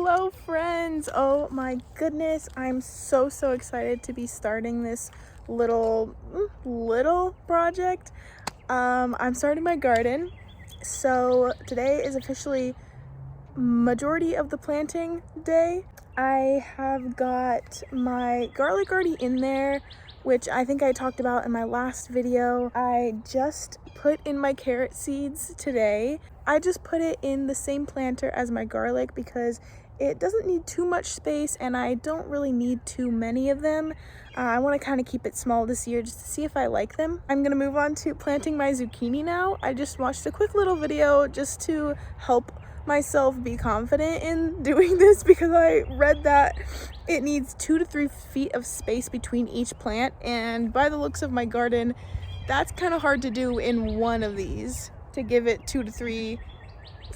Hello friends! Oh my goodness, I'm so excited to be starting this little project. I'm starting my garden. So today is officially majority of the planting day. I have got my garlic already in there, which I think I talked about in my last video. I just put in my carrot seeds today. I just put it in the same planter as my garlic because it doesn't need too much space and I don't really need too many of them. I want to kind of keep it small this year just to see if I like them. I'm going to move on to planting my zucchini now. I just watched a quick little video just to help myself be confident in doing this because I read that it needs 2 to 3 feet of space between each plant, and by the looks of my garden that's kind of hard to do in one of these, to give it 2 to 3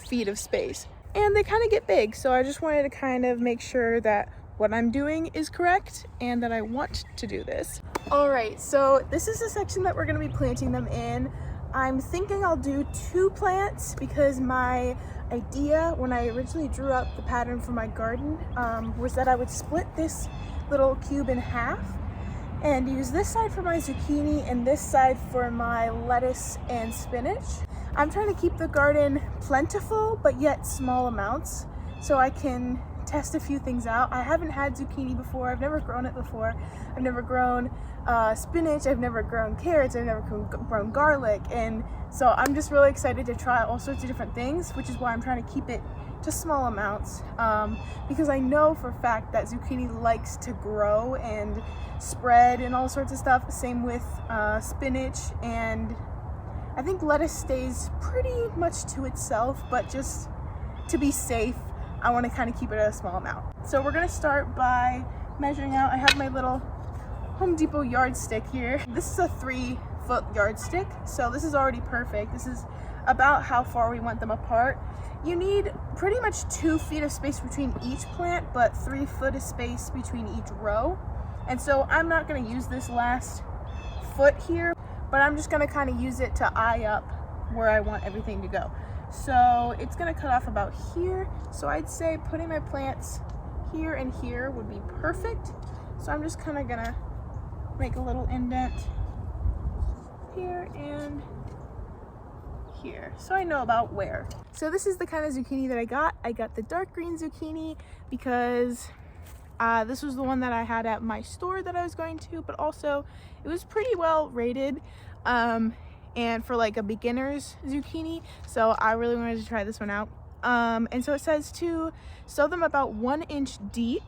feet of space, and they kind of get big. So I just wanted to kind of make sure that what I'm doing is correct and that I want to do this. All right, so this is the section that we're going to be planting them in. I'm thinking I'll do 2 plants because my idea when I originally drew up the pattern for my garden was that I would split this little cube in half and use this side for my zucchini and this side for my lettuce and spinach. I'm trying to keep the garden plentiful but yet small amounts so I can test a few things out. I haven't had zucchini before. I've never grown it before. I've never grown spinach. I've never grown carrots. I've never grown garlic, and so I'm just really excited to try all sorts of different things, which is why I'm trying to keep it to small amounts, because I know for a fact that zucchini likes to grow and spread and all sorts of stuff. Same with spinach, and I think lettuce stays pretty much to itself, but just to be safe I want to kind of keep it at a small amount. So we're going to start by measuring out. I have my little Home Depot yardstick here. This is a 3-foot yardstick, so this is already perfect. This is about how far we want them apart. You need pretty much 2 feet of space between each plant, but 3 foot of space between each row. And so I'm not going to use this last foot here, but I'm just going to kind of use it to eye up where I want everything to go. So it's going to cut off about here. So I'd say putting my plants here and here would be perfect. So I'm just kind of going to make a little indent here and here, so I know about where. So this is the kind of zucchini that I got. I got the dark green zucchini because this was the one that I had at my store that I was going to, but also it was pretty well rated. And for like a beginner's zucchini, so I really wanted to try this one out. And so it says to sow them about 1 inch deep,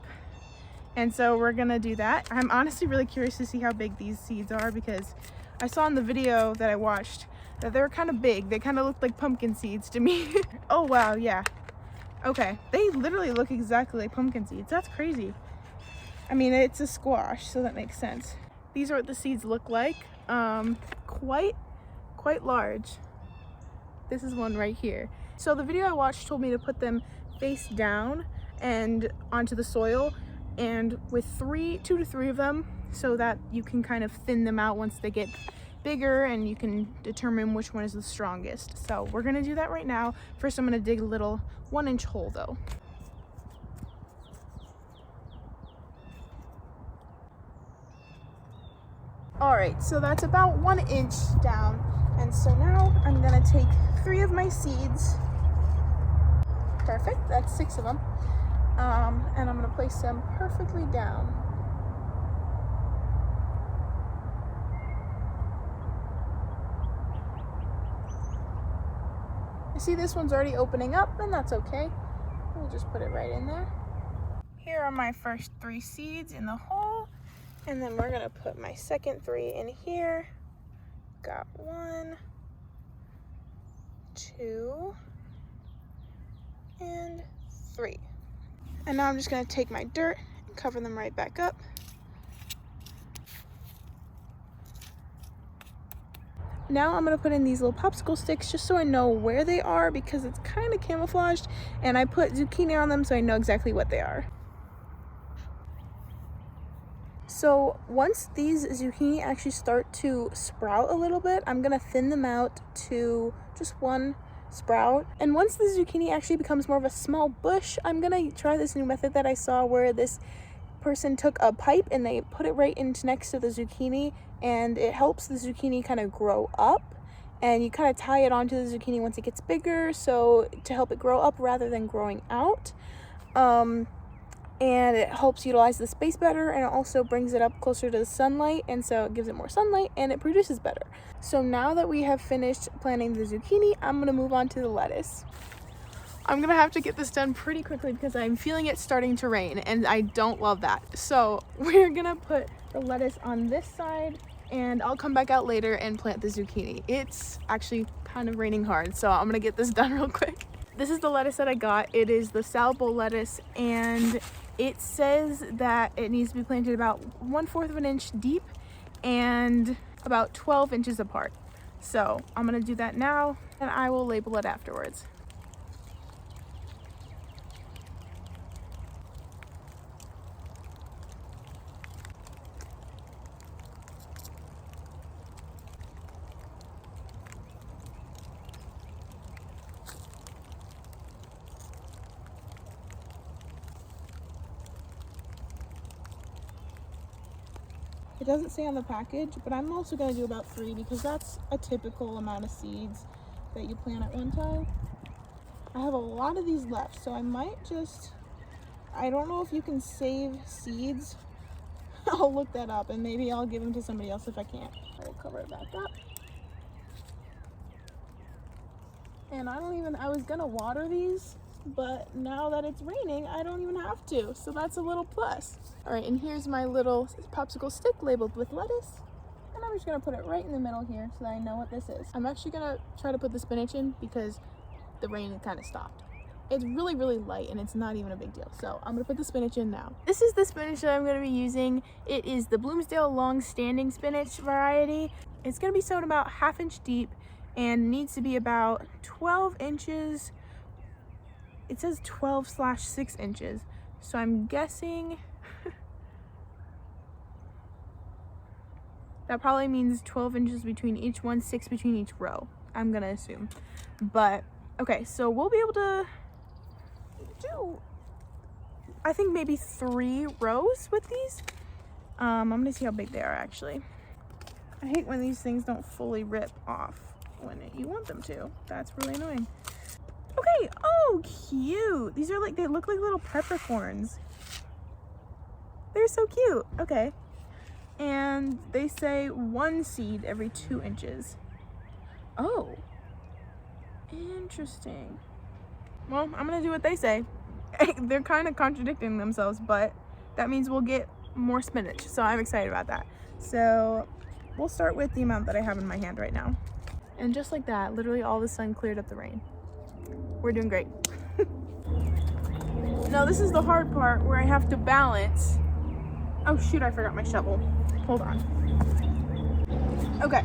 and so we're gonna do that. I'm honestly really curious to see how big these seeds are because I saw in the video that I watched that they were kind of big. They kind of looked like pumpkin seeds to me. Oh wow, yeah. Okay, they literally look exactly like pumpkin seeds. That's crazy. I mean, it's a squash, so that makes sense. These are what the seeds look like. Quite large. This is one right here. So the video I watched told me to put them face down and onto the soil, and with 2 to 3 of them, so that you can kind of thin them out once they get bigger and you can determine which one is the strongest. So we're gonna do that right now. First I'm gonna dig a little 1 inch hole though. All right, so that's about 1 inch down. And so now I'm gonna take 3 of my seeds. Perfect, that's 6 of them. And I'm gonna place them perfectly down. You see this one's already opening up, and that's okay. We'll just put it right in there. Here are my first 3 seeds in the hole. And then we're gonna put my second 3 in here. Got 1, 2, and 3. And now I'm just gonna take my dirt and cover them right back up. Now I'm gonna put in these little popsicle sticks just so I know where they are because it's kind of camouflaged, and I put zucchini on them so I know exactly what they are. So once these zucchini actually start to sprout a little bit, I'm gonna thin them out to just 1 sprout. And once the zucchini actually becomes more of a small bush, I'm gonna try this new method that I saw where this person took a pipe and they put it right into next to the zucchini, and it helps the zucchini kind of grow up, and you kind of tie it onto the zucchini once it gets bigger, so to help it grow up rather than growing out. And it helps utilize the space better, and it also brings it up closer to the sunlight, and so it gives it more sunlight and it produces better. So now that we have finished planting the zucchini, I'm gonna move on to the lettuce. I'm gonna have to get this done pretty quickly because I'm feeling it starting to rain and I don't love that. So we're gonna put the lettuce on this side, and I'll come back out later and plant the zucchini. It's actually kind of raining hard, so I'm gonna get this done real quick. This is the lettuce that I got. It is the salad bowl lettuce, and it says that it needs to be planted about 1/4 of an inch deep and about 12 inches apart. So I'm gonna do that now and I will label it afterwards. It doesn't say on the package, but I'm also going to do about 3 because that's a typical amount of seeds that you plant at one time. I have a lot of these left, so I might just, I don't know if you can save seeds. I'll look that up and maybe I'll give them to somebody else if I can't. I will cover it back up. And I was going to water these, but now that it's raining, I don't even have to. So that's a little plus. All right, and here's my little popsicle stick labeled with lettuce. And I'm just gonna put it right in the middle here so that I know what this is. I'm actually gonna try to put the spinach in because the rain kind of stopped. It's really, really light and it's not even a big deal. So I'm gonna put the spinach in now. This is the spinach that I'm gonna be using. It is the Bloomsdale long-standing spinach variety. It's gonna be sown about 1/2 inch deep and needs to be about 12 inches. It says 12/6 inches. So I'm guessing that probably means 12 inches between each one, 6 between each row, I'm gonna assume. But okay, so we'll be able to do, I think maybe 3 rows with these. I'm gonna see how big they are actually. I hate when these things don't fully rip off when you want them to. That's really annoying. Okay, oh cute. These are like, they look like little peppercorns. They're so cute. Okay. And they say 1 seed every 2 inches. Oh, interesting. Well, I'm gonna do what they say. They're kind of contradicting themselves, but that means we'll get more spinach. So I'm excited about that. So we'll start with the amount that I have in my hand right now. And just like that, literally all of a sudden cleared up the rain. We're doing great. Now this is the hard part where I have to balance. Oh shoot, I forgot my shovel. Hold on. Okay.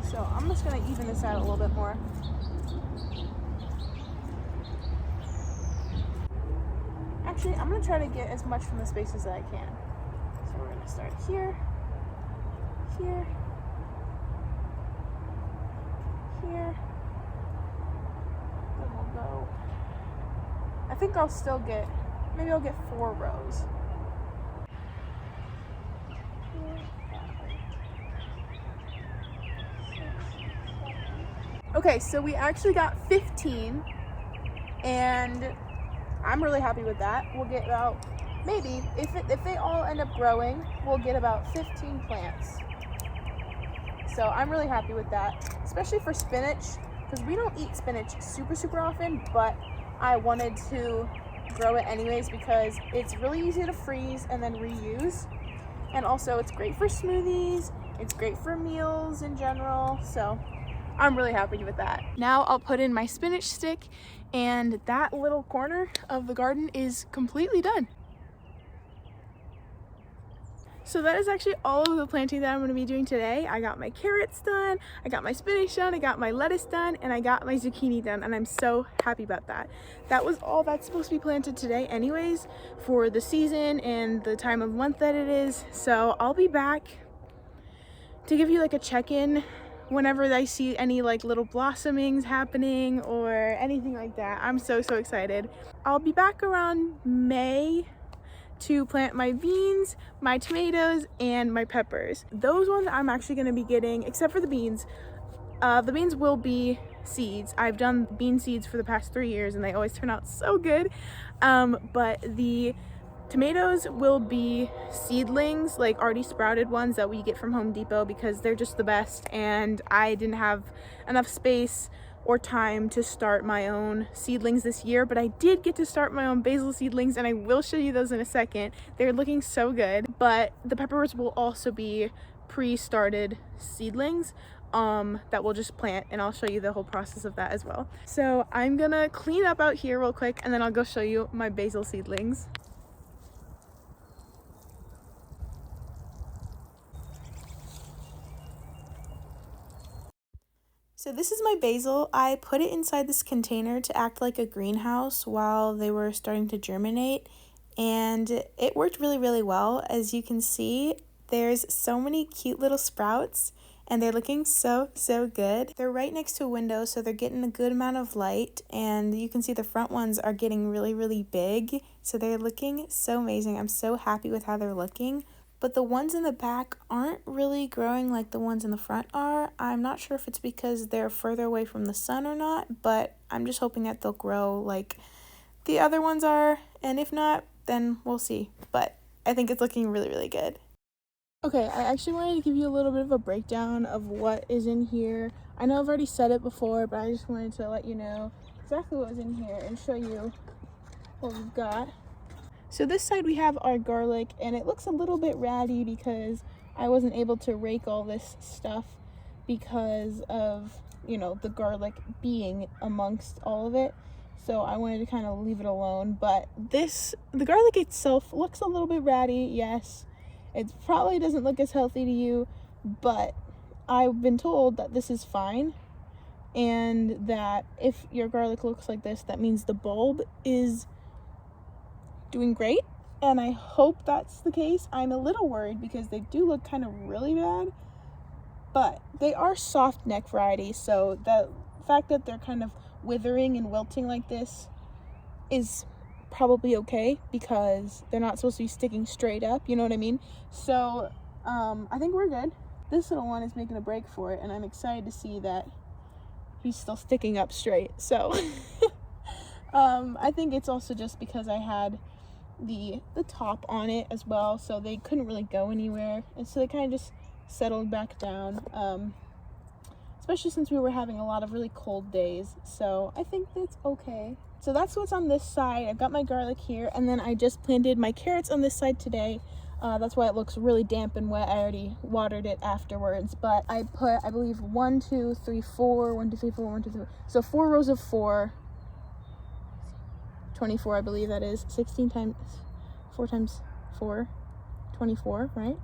So I'm just gonna even this out a little bit more. Actually, I'm gonna try to get as much from the spaces that I can. So we're gonna start here, here, here. Then we'll go. I think I'll still get, maybe I'll get 4 rows. Okay, so we actually got 15, and I'm really happy with that. We'll get about, maybe, if they all end up growing, we'll get about 15 plants. So I'm really happy with that, especially for spinach, because we don't eat spinach super often, but I wanted to grow it anyways because it's really easy to freeze and then reuse. And also it's great for smoothies, it's great for meals in general, so I'm really happy with that. Now I'll put in my spinach stick, and that little corner of the garden is completely done. So that is actually all of the planting that I'm going to be doing today. I got my carrots done, I got my spinach done, I got my lettuce done, and I got my zucchini done, and I'm so happy about that. That was all that's supposed to be planted today anyways for the season and the time of month that it is. So I'll be back to give you like a check-in whenever I see any like little blossomings happening or anything like that. I'm so excited. I'll be back around May to plant my beans, my tomatoes, and my peppers. Those ones I'm actually going to be getting, except for the beans. The beans will be seeds. I've done bean seeds for the past 3 years and they always turn out so good. But the tomatoes will be seedlings, like already sprouted ones that we get from Home Depot, because they're just the best, and I didn't have enough space or time to start my own seedlings this year, but I did get to start my own basil seedlings, and I will show you those in a second. They're looking so good. But the peppers will also be pre-started seedlings that we'll just plant, and I'll show you the whole process of that as well. So I'm gonna clean up out here real quick, and then I'll go show you my basil seedlings. So this is my basil. I put it inside this container to act like a greenhouse while they were starting to germinate, and it worked really well. As you can see, there's so many cute little sprouts, and they're looking so good. They're right next to a window, so they're getting a good amount of light, and you can see the front ones are getting really big, so they're looking so amazing. I'm so happy with how they're looking. But the ones in the back aren't really growing like the ones in the front are. I'm not sure if it's because they're further away from the sun or not, but I'm just hoping that they'll grow like the other ones are, and if not, then we'll see. But I think it's looking really good. Okay, I actually wanted to give you a little bit of a breakdown of what is in here. I know I've already said it before, but I just wanted to let you know exactly what was in here and show you what we've got. So this side we have our garlic, and it looks a little bit ratty because I wasn't able to rake all this stuff because of, you know, the garlic being amongst all of it. So I wanted to kind of leave it alone. But the garlic itself looks a little bit ratty, yes. It probably doesn't look as healthy to you, but I've been told that this is fine, and that if your garlic looks like this, that means the bulb is doing great, and I hope that's the case. I'm a little worried because they do look kind of really bad, but they are soft neck varieties, so the fact that they're kind of withering and wilting like this is probably okay because they're not supposed to be sticking straight up, you know what I mean? So I think we're good. This little one is making a break for it, and I'm excited to see that he's still sticking up straight. So I think it's also just because I had the top on it as well, so they couldn't really go anywhere, and so they kind of just settled back down, especially since we were having a lot of really cold days. So I think that's okay. So that's what's on this side. I've got my garlic here, and then I just planted my carrots on this side today. That's why it looks really damp and wet. I already watered it afterwards, but I put, I believe, 1 2 3 4 1 2 3 4 1 2 3, so 4 rows of 4, 24, I believe that is. 16 times 4 times 4, 24, right?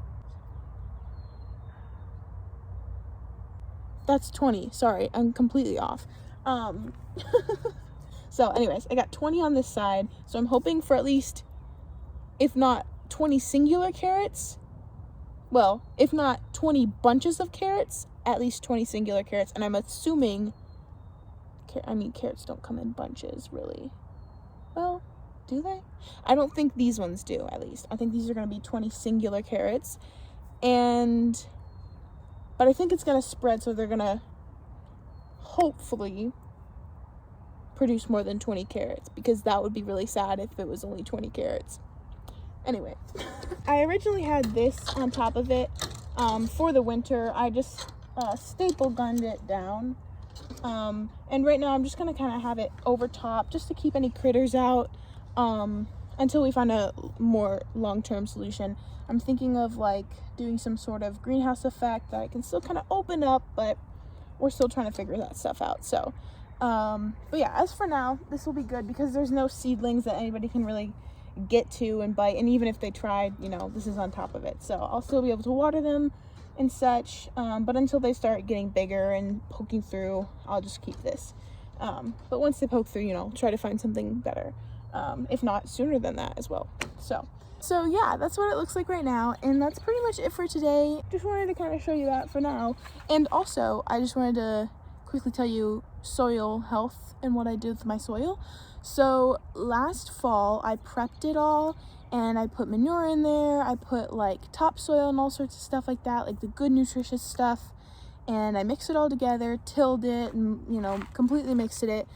That's 20. Sorry, I'm completely off. So anyways, I got 20 on this side, so I'm hoping for at least, if not 20 singular carrots, well, if not 20 bunches of carrots, at least 20 singular carrots. And I'm assuming, I mean, carrots don't come in bunches, really. Well, do they? I don't think these ones do, at least. I think these are going to be 20 singular carrots. But I think it's going to spread, so they're going to hopefully produce more than 20 carrots, because that would be really sad if it was only 20 carrots. Anyway, I originally had this on top of it for the winter. I just staple gunned it down. And right now I'm just going to kind of have it over top just to keep any critters out until we find a more long-term solution. I'm thinking of like doing some sort of greenhouse effect that I can still kind of open up, but we're still trying to figure that stuff out. So, but yeah, as for now, this will be good because there's no seedlings that anybody can really get to and bite. And even if they tried, you know, this is on top of it. So I'll still be able to water them and such. But until they start getting bigger and poking through, I'll just keep this. But once they poke through, you know, try to find something better. if not sooner than that as well. So yeah, that's what it looks like right now, and that's pretty much it for today. Just wanted to kind of show you that for now. And also, I just wanted to quickly tell you soil health and what I did with my soil. So last fall, I prepped it all, and I put manure in there. I put like topsoil and all sorts of stuff like that, like the good nutritious stuff. And I mixed it all together, tilled it, and, you know, completely mixed it.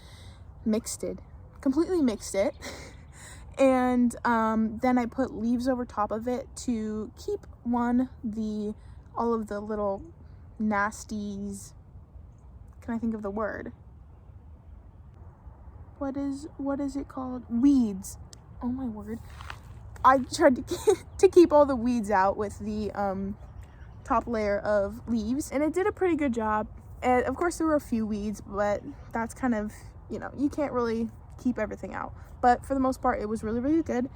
And then I put leaves over top of it to keep all of the little nasties. Can I think of the word? What is it called? Weeds. Oh my word. I tried to keep all the weeds out with the top layer of leaves, and it did a pretty good job. And of course there were a few weeds, but that's kind of, you know, you can't really keep everything out, but for the most part it was really, really good.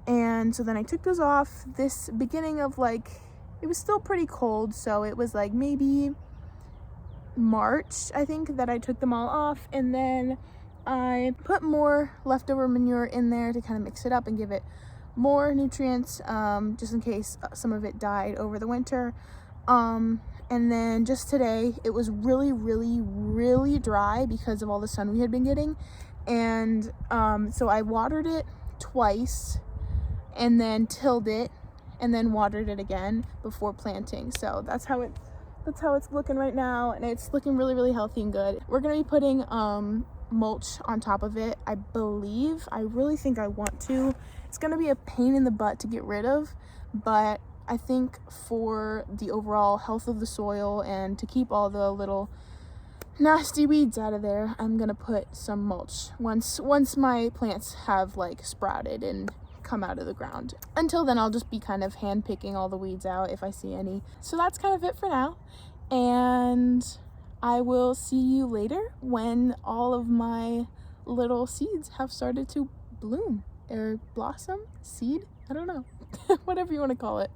And so then I took those off this beginning of, like, it was still pretty cold, so it was like maybe March, I think, that I took them all off. And then I put more leftover manure in there to kind of mix it up and give it more nutrients, just in case some of it died over the winter. And then just today, it was really, really, really dry because of all the sun we had been getting. And so I watered it twice, and then tilled it, and then watered it again before planting. So that's how it's looking right now, and it's looking really, really healthy and good. We're gonna be putting mulch on top of it, I believe. I really think I want to. It's gonna be a pain in the butt to get rid of, but I think for the overall health of the soil and to keep all the little nasty weeds out of there, I'm gonna put some mulch once my plants have like sprouted and come out of the ground. Until then, I'll just be kind of hand picking all the weeds out if I see any. So that's kind of it for now, and I will see you later when all of my little seeds have started to bloom or blossom, seed, I don't know, whatever you want to call it.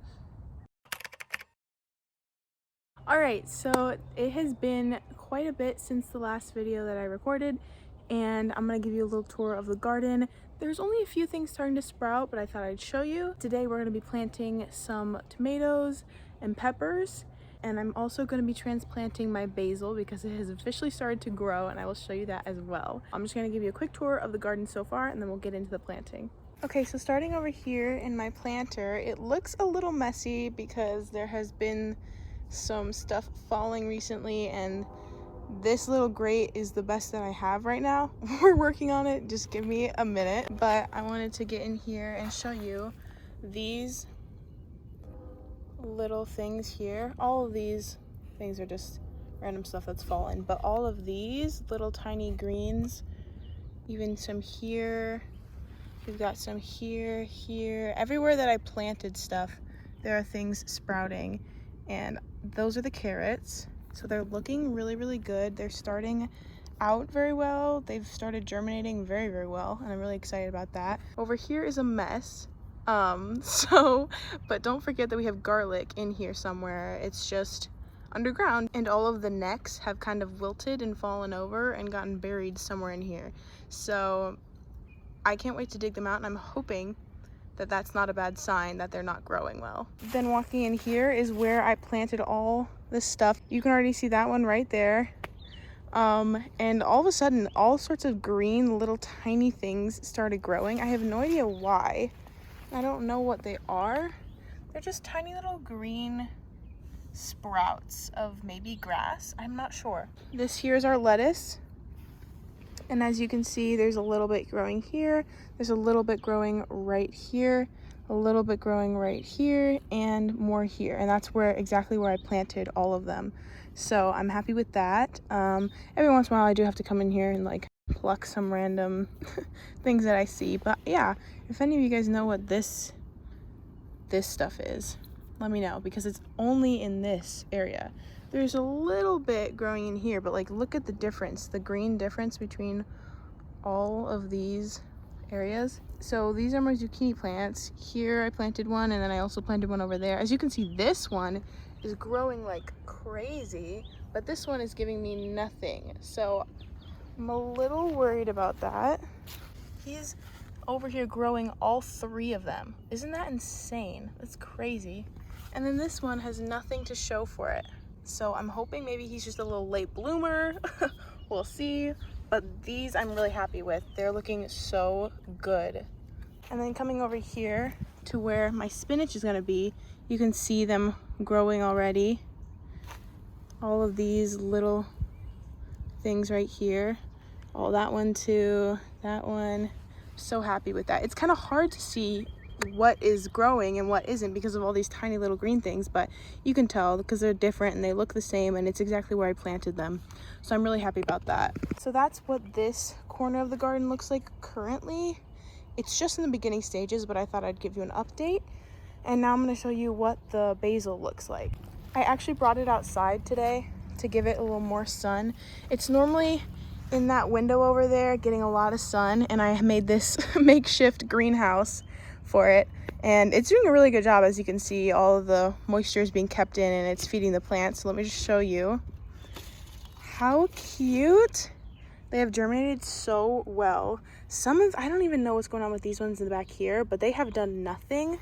Alright, so it has been quite a bit since the last video that I recorded, and I'm going to give you a little tour of the garden. There's only a few things starting to sprout, but I thought I'd show you. Today we're going to be planting some tomatoes and peppers, and I'm also going to be transplanting my basil because it has officially started to grow, and I will show you that as well. I'm just going to give you a quick tour of the garden so far, and then we'll get into the planting. Okay, so starting over here in my planter, it looks a little messy because there has been some stuff falling recently, and this little grate is the best that I have right now. We're working on it, just give me a minute. But I wanted to get in here and show you these little things here. All of these things are just random stuff that's fallen, but all of these little tiny greens, even some here, we've got some here, everywhere that I planted stuff, there are things sprouting. And those are the carrots, so they're looking really, really good. They're starting out very well. They've started germinating very, very well, and I'm really excited about that. Over here is a mess, but don't forget that we have garlic in here somewhere. It's just underground, and all of the necks have kind of wilted and fallen over and gotten buried somewhere in here. So I can't wait to dig them out, and I'm hoping that that's not a bad sign that they're not growing well. Then walking in here is where I planted all this stuff. You can already see that one right there. And all of a sudden, all sorts of green little tiny things started growing. I have no idea why. I don't know what they are. They're just tiny little green sprouts of maybe grass. I'm not sure. This here is our lettuce. And as you can see, there's a little bit growing here, there's a little bit growing right here, a little bit growing right here, and more here. And that's exactly where I planted all of them. So I'm happy with that. Every once in a while I do have to come in here and like pluck some random things that I see. But yeah, if any of you guys know what this stuff is, let me know, because it's only in this area. There's a little bit growing in here, but like look at the difference, the green difference between all of these areas. So these are my zucchini plants. Here I planted one, and then I also planted one over there. As you can see, this one is growing like crazy, but this one is giving me nothing. So I'm a little worried about that. He's over here growing all 3 of them. Isn't that insane? That's crazy. And then this one has nothing to show for it. So I'm hoping maybe he's just a little late bloomer. We'll see. But these I'm really happy with. They're looking so good. And then coming over here to where my spinach is gonna be, you can see them growing already. All of these little things right here. Oh, that one too, that one. So happy with that. It's kind of hard to see what is growing and what isn't because of all these tiny little green things, but you can tell because they're different and they look the same, and it's exactly where I planted them. So I'm really happy about that. So that's what this corner of the garden looks like currently. It's just in the beginning stages, but I thought I'd give you an update. And now I'm going to show you what the basil looks like. I actually brought it outside today to give it a little more sun. It's normally in that window over there getting a lot of sun, and I made this makeshift greenhouse for it, and it's doing a really good job. As you can see, all of the moisture is being kept in and it's feeding the plants. So let me just show you how cute. They have germinated so well. Some of, I don't even know what's going on with these ones in the back here, but they have done nothing.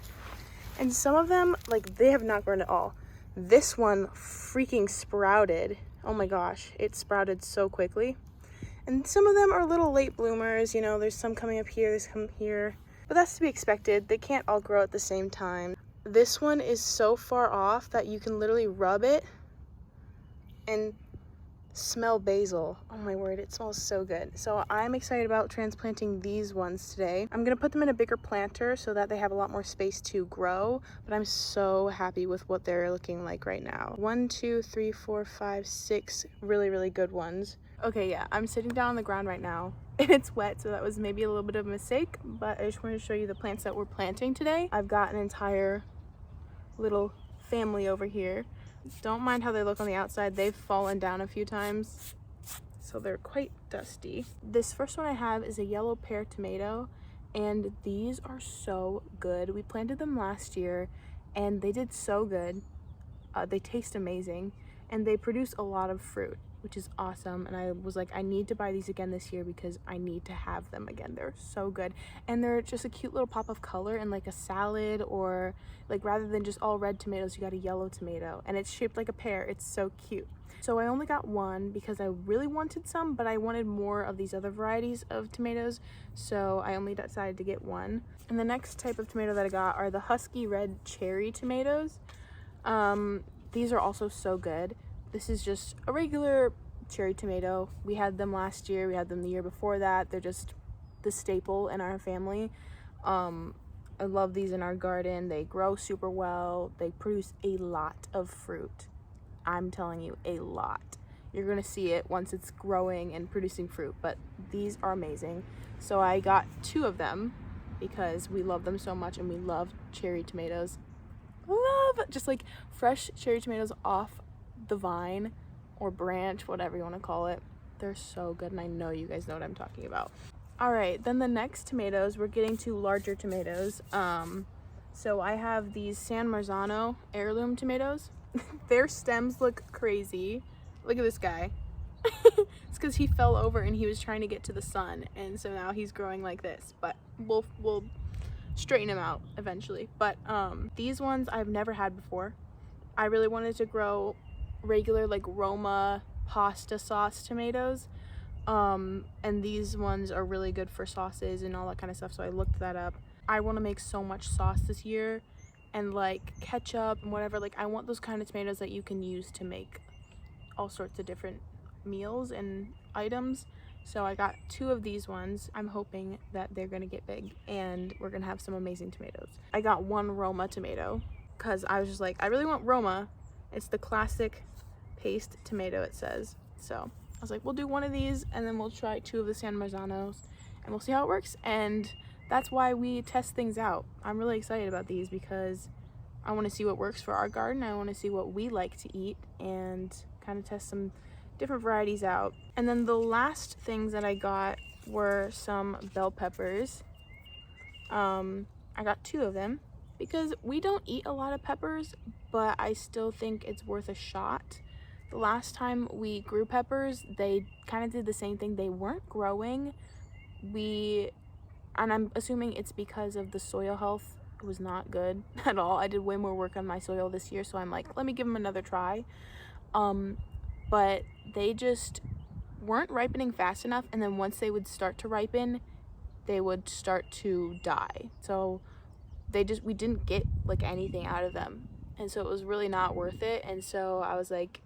And some of them, like, they have not grown at all. This one freaking sprouted. Oh my gosh, it sprouted so quickly. And some of them are little late bloomers, you know, there's some coming up here, there's some here. But that's to be expected. They can't all grow at the same time. This one is so far off that you can literally rub it and smell basil. Oh my word, it smells so good. So I'm excited about transplanting these ones today. I'm gonna put them in a bigger planter so that they have a lot more space to grow, but I'm so happy with what they're looking like right now. 1, 2, 3, 4, 5, 6 really good ones. Okay, yeah, I'm sitting down on the ground right now and it's wet, so that was maybe a little bit of a mistake, but I just wanted to show you the plants that we're planting today. I've got an entire little family over here. Don't mind how they look on the outside. They've fallen down a few times, so they're quite dusty. This first one I have is a yellow pear tomato, and these are so good. We planted them last year and they did so good. They taste amazing and they produce a lot of fruit, which is awesome. And I was like, I need to buy these again this year because I need to have them again. They're so good. And they're just a cute little pop of color in like a salad, or like rather than just all red tomatoes, you got a yellow tomato and it's shaped like a pear. It's so cute. So I only got one because I really wanted some, but I wanted more of these other varieties of tomatoes. So I only decided to get one. And the next type of tomato that I got are the husky red cherry tomatoes. These are also so good. This is just a regular cherry tomato. We had them last year, we had them the year before that. They're just the staple in our family. I love these in our garden. They grow super well. They produce a lot of fruit. I'm telling you, a lot. You're gonna see it once it's growing and producing fruit, but these are amazing. So I got 2 of them because we love them so much and we love cherry tomatoes. Love just like fresh cherry tomatoes off the vine or branch, whatever you want to call it. They're so good, and I know you guys know what I'm talking about. All right, then the next tomatoes, we're getting to larger tomatoes. So I have these San Marzano heirloom tomatoes. Their stems look crazy. Look at this guy. It's because he fell over and he was trying to get to the sun, and so now he's growing like this, but we'll straighten him out eventually. But these ones I've never had before. I really wanted to grow regular like Roma pasta sauce tomatoes, and these ones are really good for sauces and all that kind of stuff, so I looked that up. I want to make so much sauce this year, and like ketchup and whatever. Like I want those kind of tomatoes that you can use to make all sorts of different meals and items. So I got 2 of these ones. I'm hoping that they're gonna get big and we're gonna have some amazing tomatoes. I got 1 Roma tomato because I was just like, I really want Roma. It's the classic paste tomato, it says. So I was like, we'll do 1 of these and then we'll try 2 of the San Marzanos and we'll see how it works. And that's why we test things out. I'm really excited about these because I want to see what works for our garden. I want to see what we like to eat and kind of test some different varieties out. And then the last things that I got were some bell peppers. I got 2 of them because we don't eat a lot of peppers, but I still think it's worth a shot. The last time we grew peppers, they kind of did the same thing. They weren't growing. We and I'm assuming it's because of the soil health. It was not good at all. I did way more work on my soil this year, so I'm like, let me give them another try. But they just weren't ripening fast enough, and then once they would start to ripen, they would start to die. So we didn't get like anything out of them, and so it was really not worth it. And so I was like,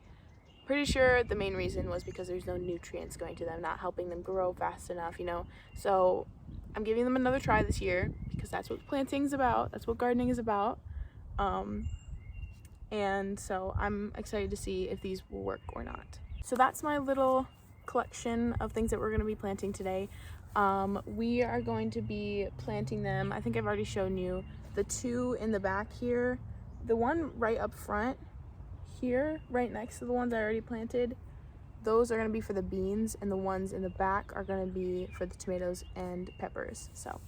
pretty sure the main reason was because there's no nutrients going to them, not helping them grow fast enough, you know. So I'm giving them another try this year because that's what planting's about, that's what gardening is about. And so I'm excited to see if these will work or not. So that's my little collection of things that we're going to be planting today. We are going to be planting them. I think I've already shown you the two in the back here, the one right up front here, right next to the ones I already planted. Those are going to be for the beans, and the ones in the back are going to be for the tomatoes and peppers. So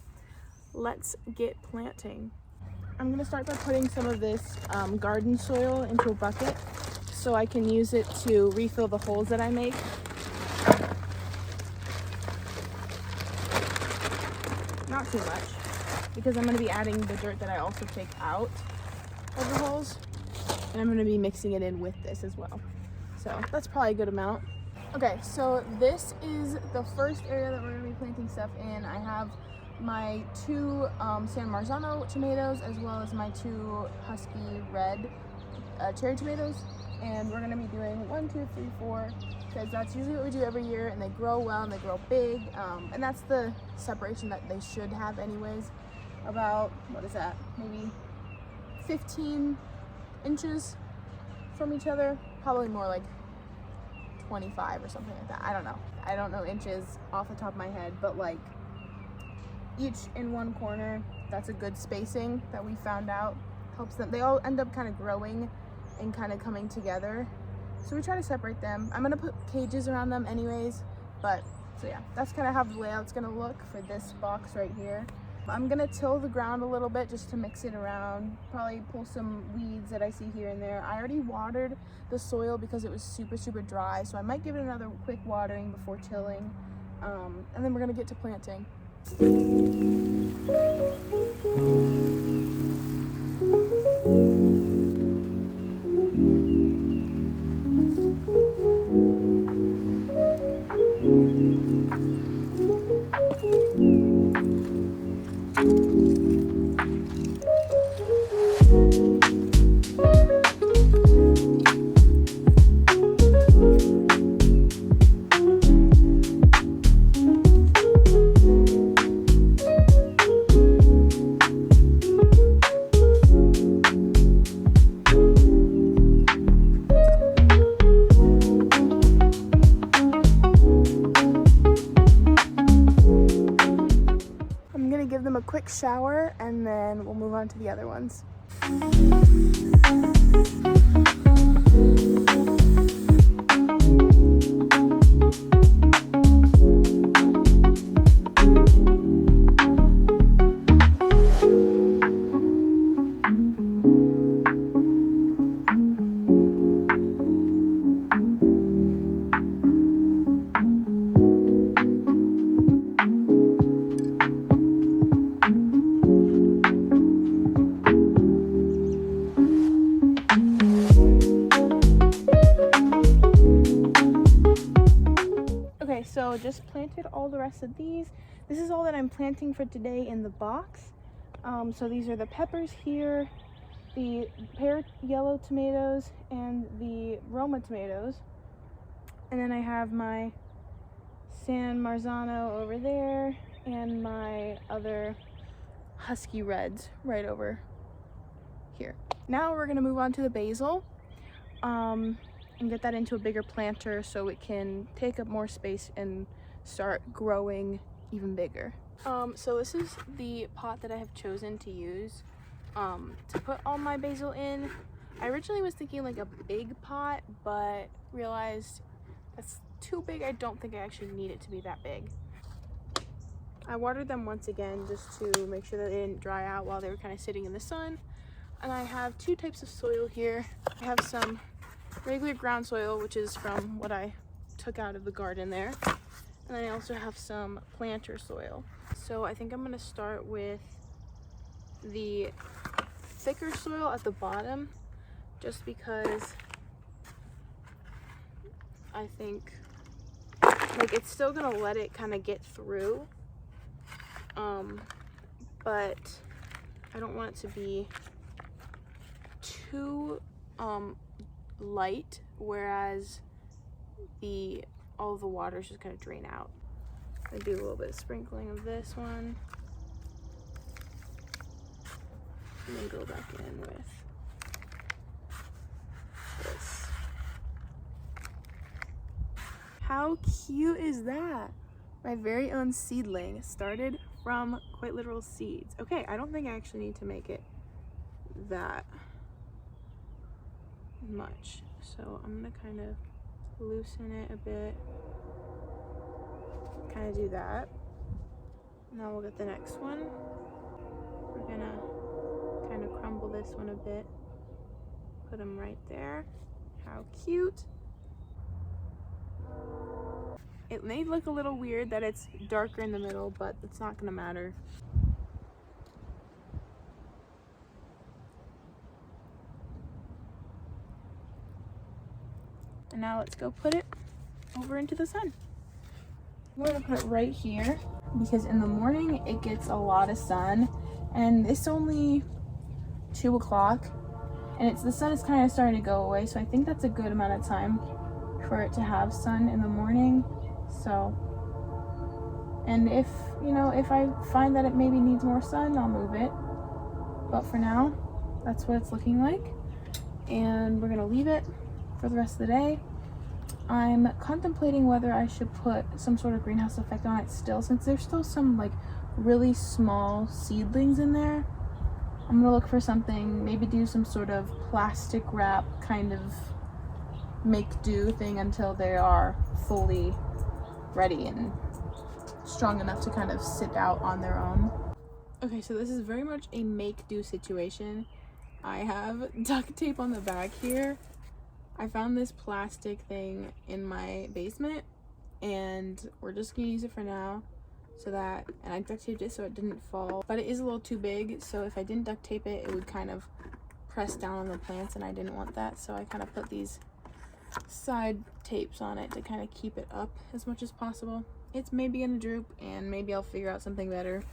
let's get planting. I'm going to start by putting some of this garden soil into a bucket so I can use it to refill the holes that I make. Not too much, because I'm going to be adding the dirt that I also take out of the holes, and I'm going to be mixing it in with this as well. So that's probably a good amount. Okay, so this is the first area that we're going to be planting stuff in. I have my two San Marzano tomatoes, as well as my two Husky red cherry tomatoes, and we're going to be doing 1, 2, 3, 4, because that's usually what we do every year, and they grow well and they grow big, and that's the separation that they should have anyways. About, what is that, maybe 15 inches from each other, probably more like 25 or something like that. I don't know inches off the top of my head, but like each in one corner, that's a good spacing that we found out helps them. They all end up kind of growing and kind of coming together, so we try to separate them. I'm gonna put cages around them anyways, but so yeah, that's kind of how the layout's gonna look for this box right here. I'm gonna till the ground a little bit just to mix it around, probably pull some weeds that I see here and there. I already watered the soil because it was super dry, so I might give it another quick watering before tilling, and then we're gonna get to planting. Give them a quick shower, and then we'll move on to the other ones. So just planted all the rest of these. This is all that I'm planting for today in the box. So these are the peppers here, the pear yellow tomatoes, and the Roma tomatoes. And then I have my San Marzano over there, and my other Husky reds right over here. Now we're gonna move on to the basil. And get that into a bigger planter so it can take up more space and start growing even bigger. So this is the pot that I have chosen to use to put all my basil in. I originally was thinking like a big pot, but realized that's too big. I don't think I actually need it to be that big. I watered them once again just to make sure that they didn't dry out while they were kind of sitting in the sun. And I have two types of soil here. I have some regular ground soil, which is from what I took out of the garden there, And then I also have some planter soil. So I think I'm gonna start with the thicker soil at the bottom, just because I think like it's still gonna let it kind of get through, but I don't want it to be too light, whereas all the water is just gonna drain out. I do a little bit of sprinkling of this one, and then go back in with this. How cute is that? My very own seedling started from quite literal seeds. Okay, I don't think I actually need to make it that much. So I'm gonna kind of loosen it a bit, kind of do that. Now we'll get the next one. We're gonna kind of crumble this one a bit, put them right there. How cute. It may look a little weird that it's darker in the middle, but it's not gonna matter. And now let's go put it over into the sun. We're gonna put it right here because in the morning it gets a lot of sun, and it's only 2 o'clock and the sun is kind of starting to go away, so I think that's a good amount of time for it to have sun in the morning. So, and if I find that it maybe needs more sun, I'll move it, but for now that's what it's looking like, and we're gonna leave it for the rest of the day. I'm contemplating whether I should put some sort of greenhouse effect on it still, since there's still some like really small seedlings in there. I'm gonna look for something, maybe do some sort of plastic wrap kind of make do thing until they are fully ready and strong enough to kind of sit out on their own. Okay, so this is very much a make do situation. I have duct tape on the back here. I found this plastic thing in my basement, and we're just gonna use it for now, and I duct taped it so it didn't fall, but it is a little too big, so if I didn't duct tape it, it would kind of press down on the plants, and I didn't want that, so I kind of put these side tapes on it to kind of keep it up as much as possible. It's maybe gonna droop, and maybe I'll figure out something better,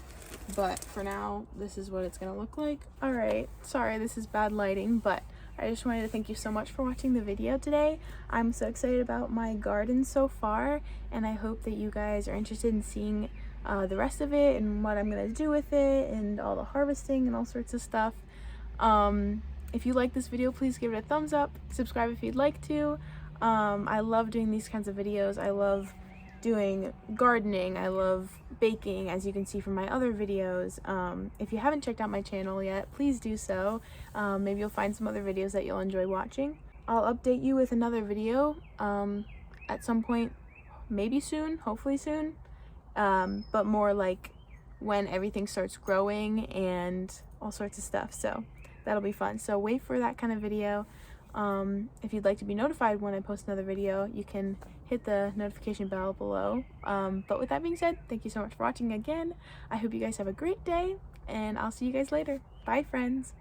but for now, this is what it's gonna look like. All right, sorry this is bad lighting, but I just wanted to thank you so much for watching the video today. I'm so excited about my garden so far, and I hope that you guys are interested in seeing the rest of it and what I'm gonna do with it and all the harvesting and all sorts of stuff. If you like this video, please give it a thumbs up, subscribe if you'd like to. I love doing these kinds of videos. I love doing gardening, I love baking, as you can see from my other videos. If you haven't checked out my channel yet, please do so. Maybe you'll find some other videos that you'll enjoy watching. I'll update you with another video at some point, maybe soon, hopefully soon, but more like when everything starts growing and all sorts of stuff, so that'll be fun. So wait for that kind of video. If you'd like to be notified when I post another video, you can hit the notification bell below. But with that being said, thank you so much for watching again. I hope you guys have a great day, and I'll see you guys later. Bye, friends.